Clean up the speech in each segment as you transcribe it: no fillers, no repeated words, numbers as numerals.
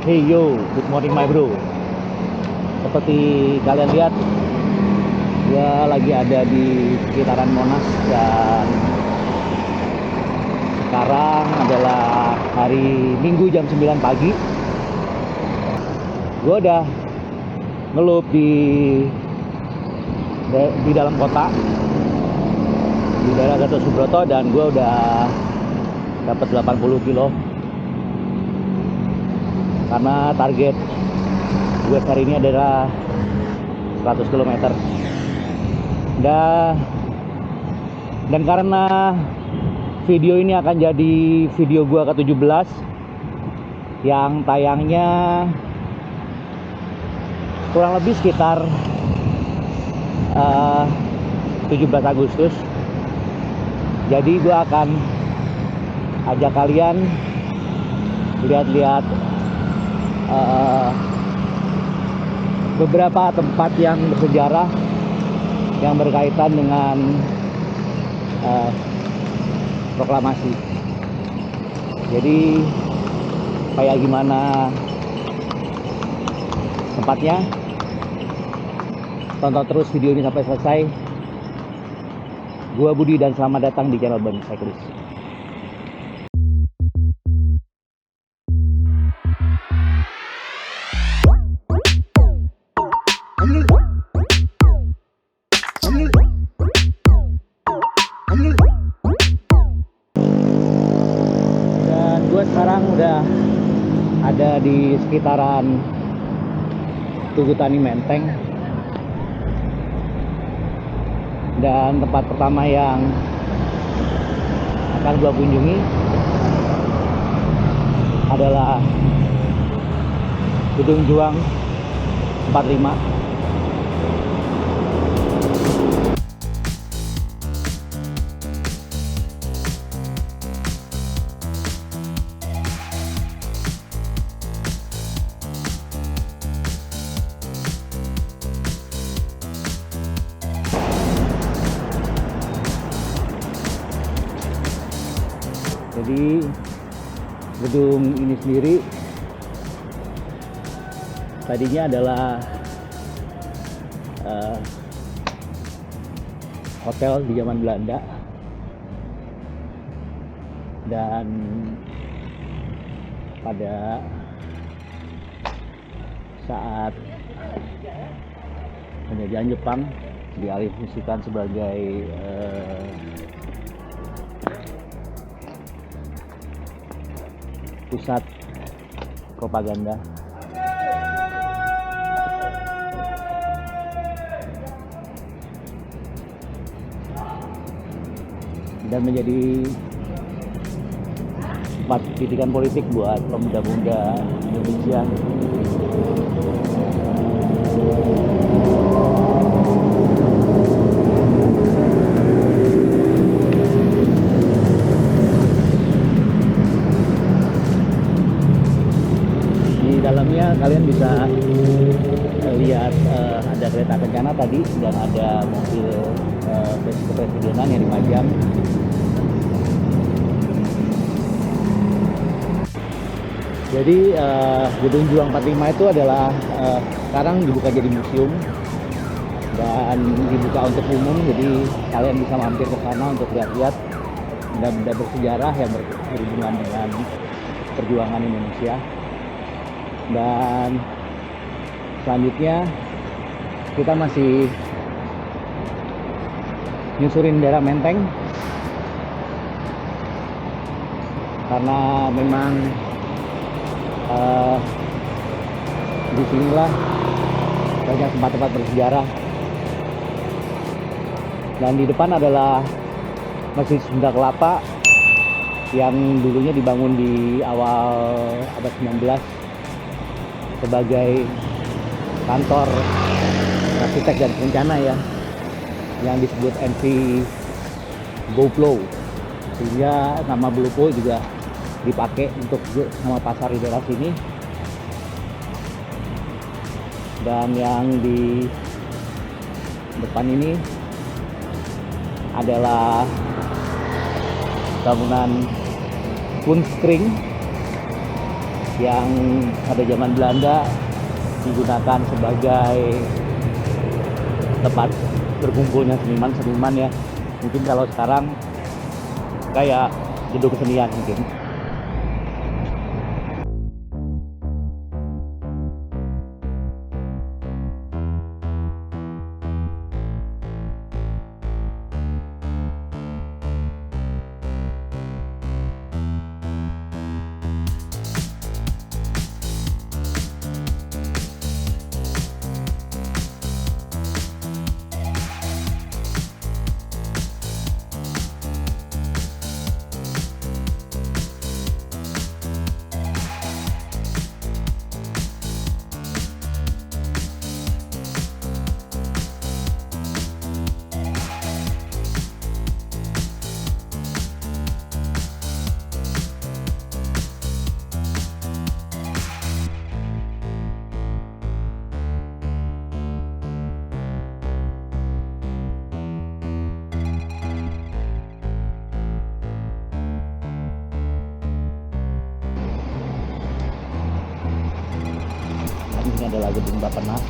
Hey yo, good morning my bro. Seperti kalian lihat, gue lagi ada di sekitaran Monas dan sekarang adalah hari Minggu jam 9 pagi. Gue udah ngelup di dalam kota, di daerah Gatot Subroto, dan gue udah dapat 80 kilo karena target gue hari ini adalah 100 km. Dan karena video ini akan jadi video gue ke-17 yang tayangnya kurang lebih sekitar 17 Agustus. Jadi gue akan ajak kalian lihat-lihat beberapa tempat yang bersejarah yang berkaitan dengan proklamasi. Jadi kayak gimana tempatnya? Tonton terus video ini sampai selesai. Gua Budi dan selamat datang di channel Ban Cyclist. Dan gue sekarang udah ada di sekitaran Tugu Tani Menteng, dan tempat pertama yang akan gue kunjungi adalah Gedung Juang 45. Jadi gedung ini sendiri tadinya adalah hotel di zaman Belanda, dan pada saat penjajahan Jepang dialihfungsikan sebagai pusat propaganda. Dan menjadi tempat pendidikan politik buat pemuda-pemuda Indonesia. Di dalamnya kalian bisa lihat ada kereta kencana tadi, dan ada mobil kepresidenan yang dipajang. Jadi Gedung Juang 45 itu adalah sekarang dibuka jadi museum dan dibuka untuk umum. Jadi kalian bisa mampir ke sana untuk lihat-lihat benda-benda bersejarah yang berhubungan dengan perjuangan Indonesia. Dan selanjutnya kita masih nyusurin daerah Menteng, karena memang disinilah banyak tempat-tempat bersejarah. Dan di depan adalah Masjid Sunda Kelapa yang dulunya dibangun di awal abad 19 sebagai kantor arsitek dan perencana ya, yang disebut NV Boplo, sehingga nama Boplo juga dipakai untuk nama pasar di daerah sini. Dan yang di depan ini adalah bangunan Kunstring yang pada zaman Belanda digunakan sebagai tempat berkumpulnya seniman-seniman ya. Mungkin kalau sekarang kayak gedung kesenian mungkin. Ini adalah gedung Bappenas.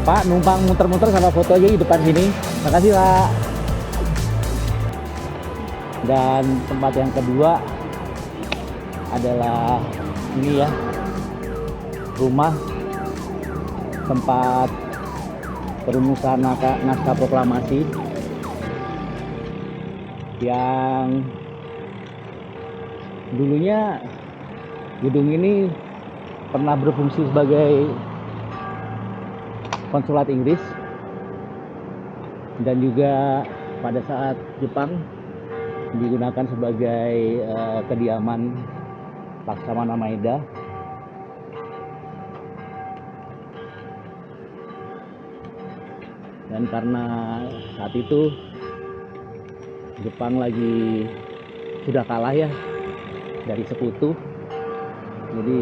Pak, numpang muter-muter sama foto aja di depan sini. Makasih, Pak. Dan tempat yang kedua adalah ini ya, rumah tempat perumusan naskah proklamasi yang dulunya gedung ini pernah berfungsi sebagai konsulat Inggris, dan juga pada saat Jepang digunakan sebagai kediaman Laksamana Maeda. Dan karena saat itu Jepang lagi sudah kalah ya dari sekutu, jadi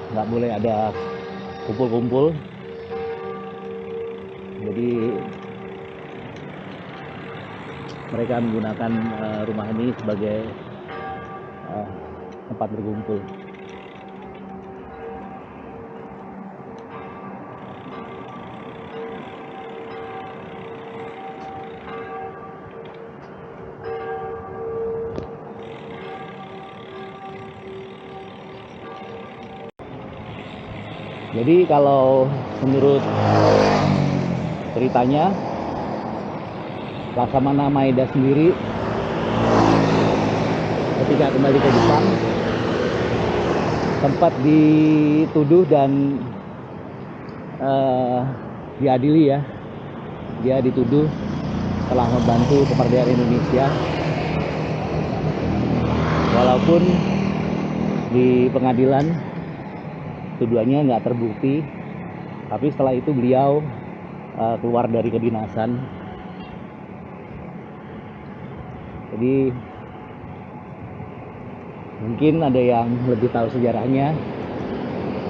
nggak boleh ada kumpul-kumpul. Jadi mereka menggunakan rumah ini sebagai tempat berkumpul. Jadi kalau menurut ceritanya, Laksamana Maeda sendiri ketika kembali ke Jepang sempat dituduh dan diadili ya. Dia dituduh telah membantu kemerdekaan Indonesia, walaupun di pengadilan tuduhannya nggak terbukti. Tapi setelah itu beliau keluar dari kedinasan. Jadi mungkin ada yang lebih tahu sejarahnya,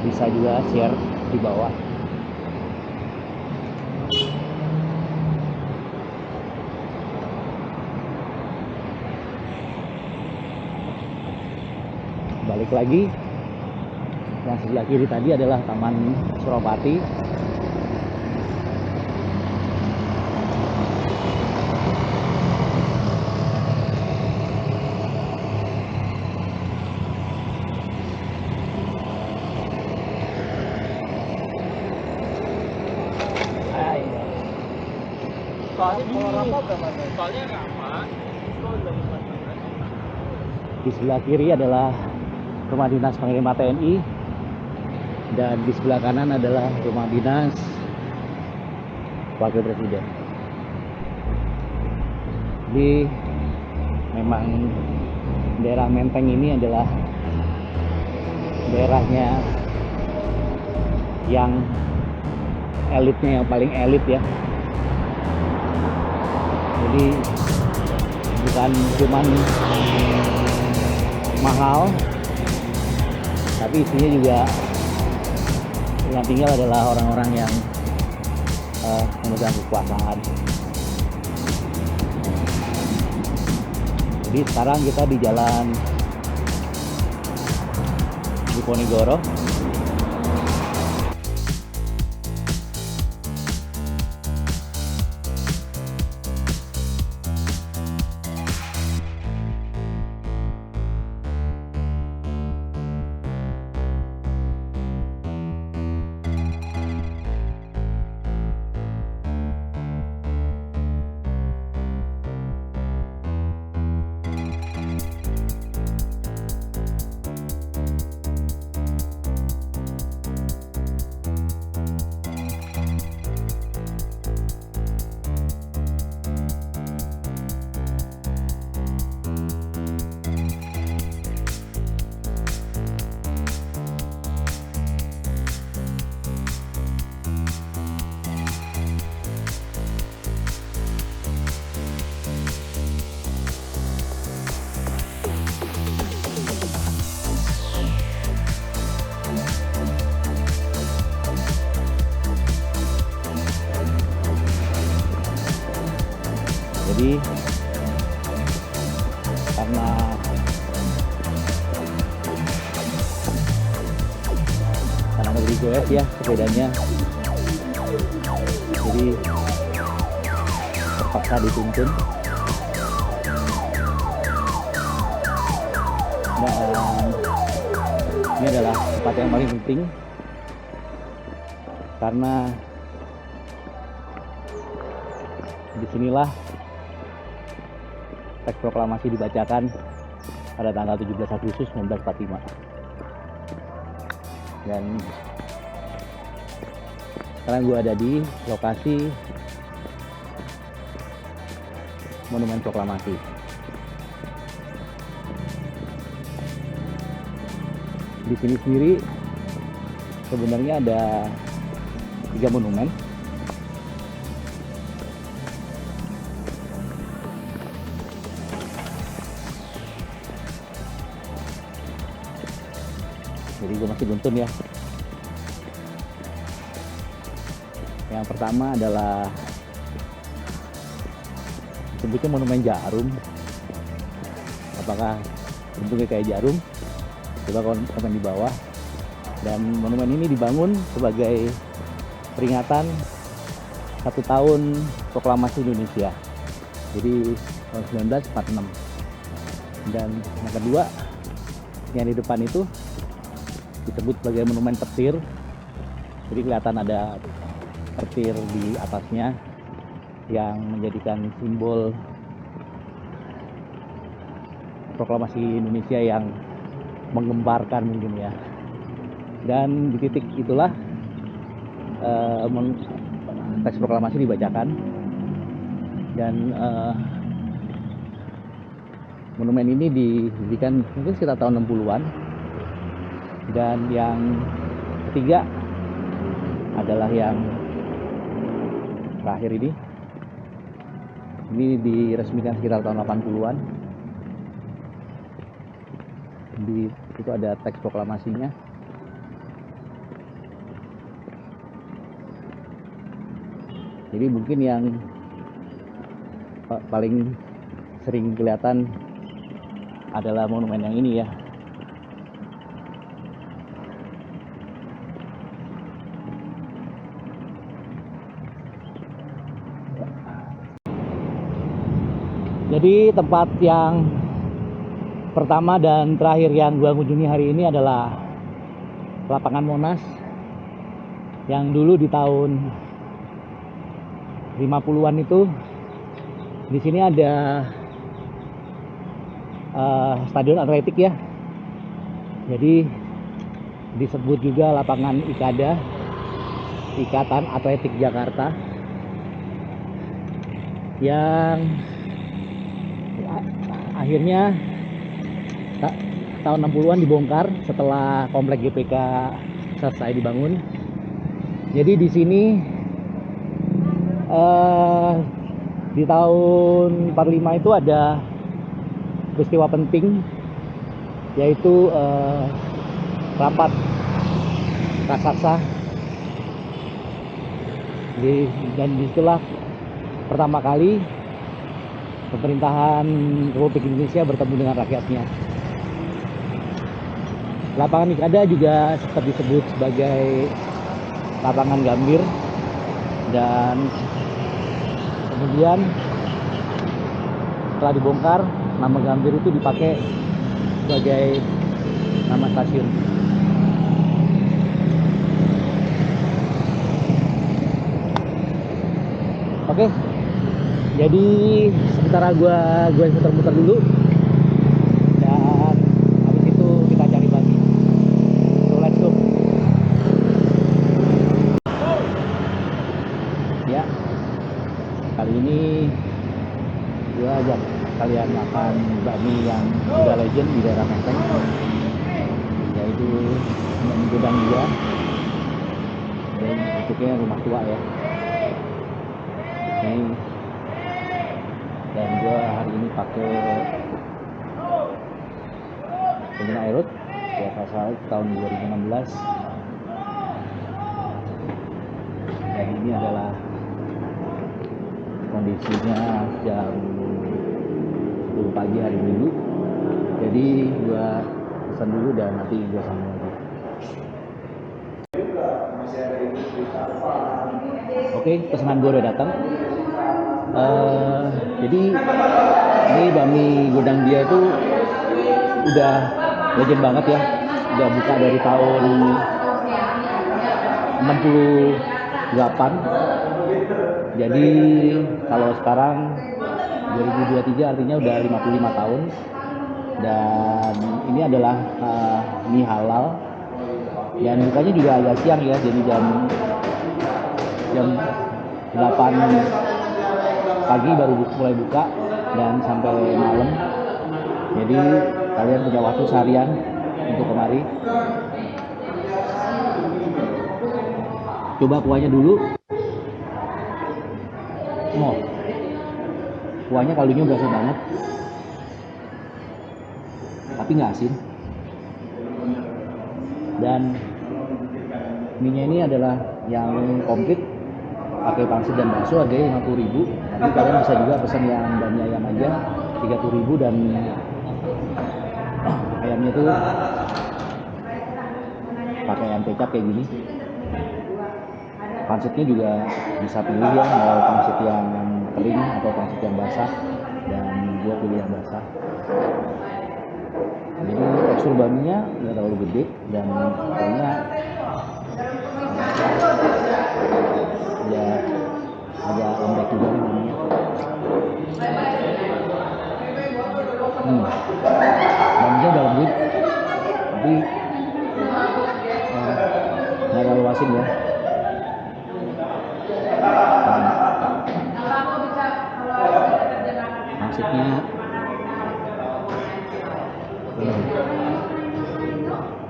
bisa juga share di bawah. Balik lagi, yang sebelah kiri tadi adalah Taman Suropati. Soalnya kalau ramah berapa? Soalnya ramah itu dari mana? Di sebelah kiri adalah rumah dinas Panglima TNI, dan di sebelah kanan adalah rumah dinas Wakil Presiden. Jadi memang daerah Menteng ini adalah daerahnya yang elitnya, yang paling elit ya. Jadi bukan cuman mahal, tapi isinya juga yang tinggal adalah orang-orang yang memegang kekuasaan. Jadi sekarang kita di jalan Diponegoro. Jadi karena lebih goes ya sepedanya, jadi terpaksa dituntun. Dan ini adalah tempat yang paling penting karena disinilah teks proklamasi dibacakan pada tanggal 17 Agustus 1945. Dan sekarang gue ada di lokasi Monumen Proklamasi. Di sini sendiri sebenarnya ada 3 monumen. Jadi gue masih beruntun ya. Yang pertama adalah sebutnya Monumen Jarum. Apakah bentuknya kayak jarum? Coba komen di bawah. Dan monumen ini dibangun sebagai peringatan 1 tahun proklamasi Indonesia. Jadi tahun 1946. Dan yang kedua, yang di depan itu disebut sebagai monumen petir. Jadi kelihatan ada petir di atasnya yang menjadikan simbol proklamasi Indonesia yang menggemparkan mungkin ya. Dan di titik itulah teks proklamasi dibacakan. Dan monumen ini didirikan mungkin sekitar tahun 60-an. Dan yang ketiga adalah yang terakhir ini. Ini diresmikan sekitar tahun 80-an. Itu ada teks proklamasinya. Jadi mungkin yang paling sering kelihatan adalah monumen yang ini ya. Jadi tempat yang pertama dan terakhir yang gua kunjungi hari ini adalah lapangan Monas, yang dulu di tahun 50-an itu di sini ada stadion atletik ya. Jadi disebut juga lapangan IKADA, Ikatan Atletik Jakarta, yang akhirnya tahun 60-an dibongkar setelah komplek GPK selesai dibangun. Jadi di sini di tahun 45 itu ada peristiwa penting, yaitu rapat raksasa, dan disitulah pertama kali pemerintahan Republik Indonesia bertemu dengan rakyatnya. Lapangan IKADA juga sempat disebut sebagai lapangan Gambir, dan kemudian setelah dibongkar, nama Gambir itu dipakai sebagai nama stasiun. Oke, jadi sementara gue muter-muter dulu, dan habis itu kita cari bagi. So let's go. Ya, kali ini gue ajak kalian makan bakmi yang udah legend di daerah Menteng, yaitu Bami Godang Dia, dan bentuknya rumah tua ya. Ini, dan gue hari ini pakai pengguna Aerot ya, pasal tahun 2016, dan ini adalah kondisinya jam 10 pagi hari Minggu. Jadi gue pesan dulu dan nanti gue sambung lagi. Oke, pesanan gue udah datang. Jadi ini Bami Godang Dia itu udah legend banget ya, udah buka dari tahun 68. Jadi kalau sekarang 2023 artinya udah 55 tahun, dan ini adalah mie halal, dan bukanya juga agak siang ya, jadi jam 8 pagi baru mulai buka dan sampai malam. Jadi kalian punya waktu seharian untuk kemari. Coba kuahnya dulu. Kuahnya kaldunya berasa banget, tapi nggak asin. Dan mie-nya ini adalah yang komplit, pakai pangsit dan bakso, harganya 50.000. Tapi kalian bisa juga pesan yang bami ayam aja 30.000, dan ayamnya tuh pakai ayam kecap kayak gini. Pangsitnya juga bisa pilih ya, mau pangsit yang kering atau pangsit yang basah, dan gue pilih yang basah. Jadi tekstur baminya nggak terlalu gede, dan kayaknya ya agak lembek juga nih baminya. Baminya udah lembut, tapi nggak terlalu asin ya. Pangsitnya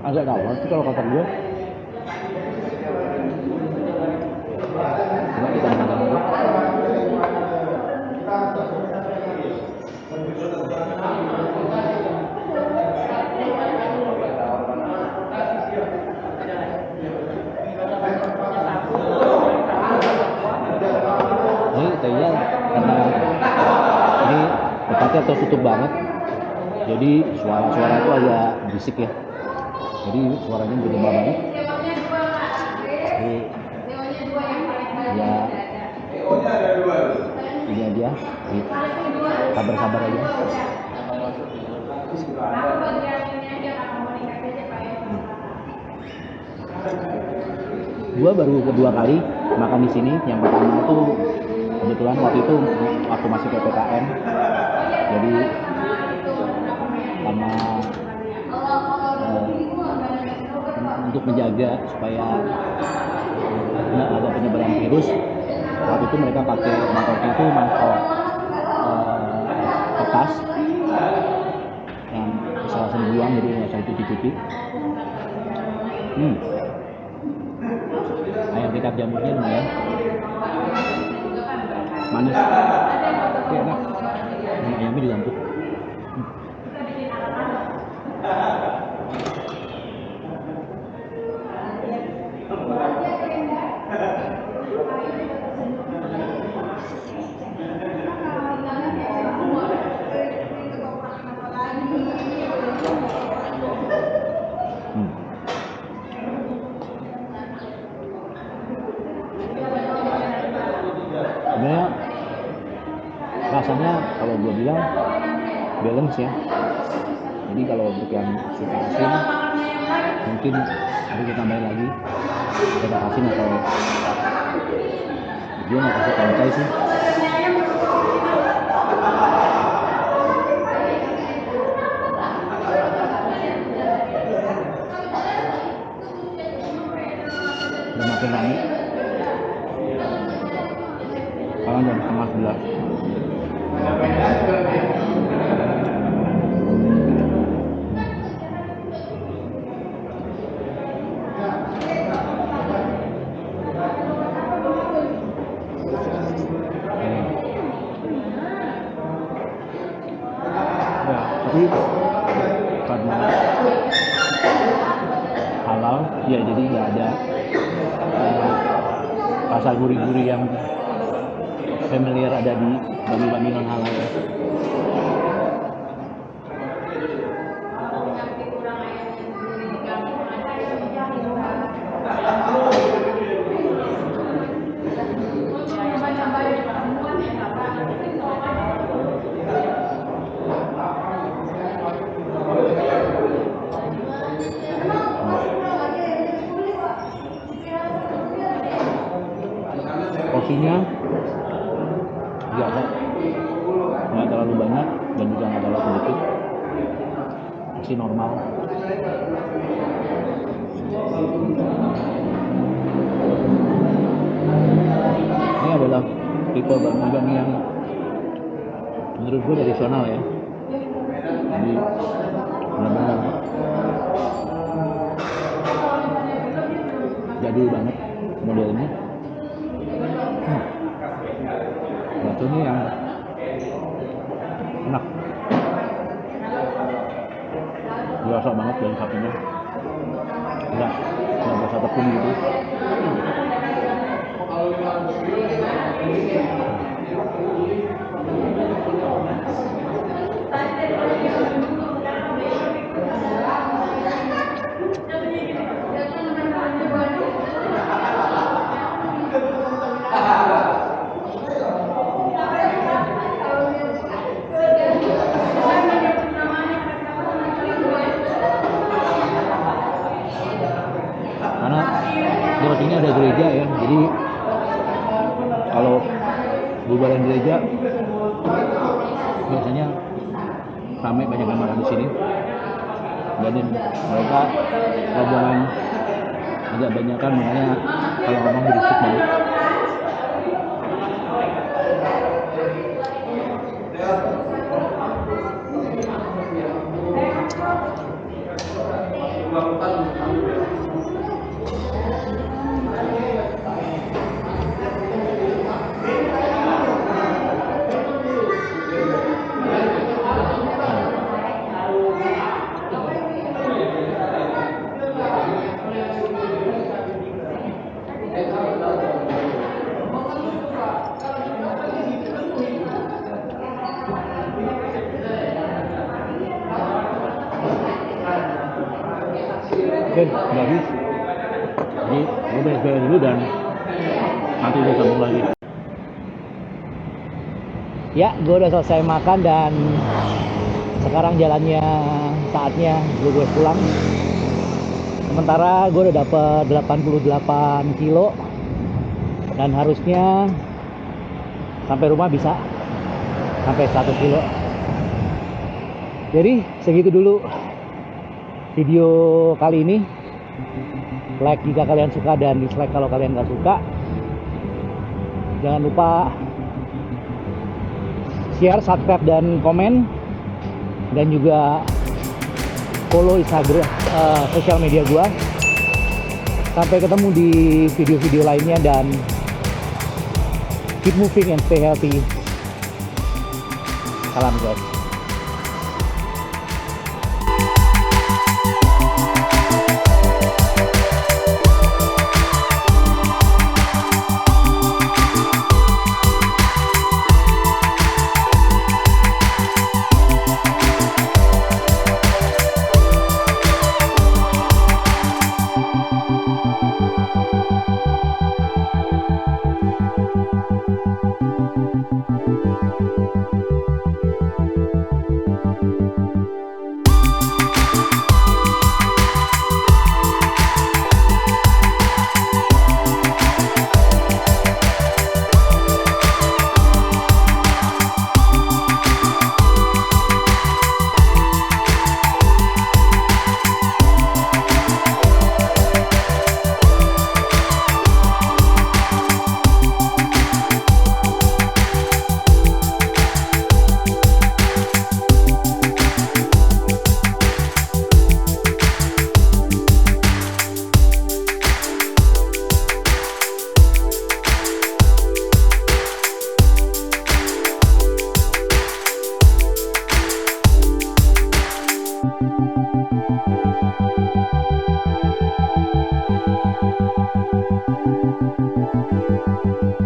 agak tawar sih kalau kata gue. Coba kita makan dulu. Ini kayaknya karena ini tempatnya tertutup banget, jadi suara-suara itu agak berisik ya. Jadi suaranya bergema banget. Jadi ya ini aja, sabar-sabar aja. Gua baru kedua kali makan di sini. Yang pertama itu kebetulan waktu itu waktu masih PPKM, jadi untuk menjaga supaya nggak ada penyebaran virus. Waktu itu mereka pakai mangkoknya itu mangkok kertas yang bisa langsung dibuang, jadi nggak usah dicuci-cuci. Ayam kecap jamurnya lumayan manis, tapi enak. Ayamnya juga empuk. Sebenarnya rasanya kalau gue bilang balance ya. Jadi kalau untuk yang suka asin mungkin harus ditambahin lagi ada asin, atau dia nggak kasih pantai sih. Udah makin rame. Sekarang jam 10:30. Ya, tapi karena halal ya, jadi nggak ada rasa gurih-gurih yang familiar ada di bami-bami non halal ya. Porsinya biasa, nggak terlalu banyak dan juga nggak terlalu sedikit, masih normal. Ini adalah tipe bami-bami yang menurut gue tradisional ya, jadi benar-benar jadul banget modelnya. Baksonya yang enak, berasa banget dari sapinya, nggak berasa tepung gitu. Karena di sini ada gereja ya, jadi kalau bubaran gereja biasanya ramai, banyak yang makan di sini. Dan mereka rombongan agak banyakan, makanya kalau ngomong berisik banget. Oke, udah habis. Jadi gue beres-beres dulu dan nanti gue sambung lagi. Ya, gue udah selesai makan dan sekarang jalannya saatnya gue pulang. Sementara gue udah dapet 88 kilo dan harusnya sampai rumah bisa sampai 100 kilo. Jadi segitu dulu video kali ini. like jika kalian suka dan dislike kalau kalian nggak suka. Jangan lupa share, subscribe, dan komen, dan juga follow Instagram, sosial media gua. Sampai ketemu di video-video lainnya, dan keep moving and stay healthy. Salam guys.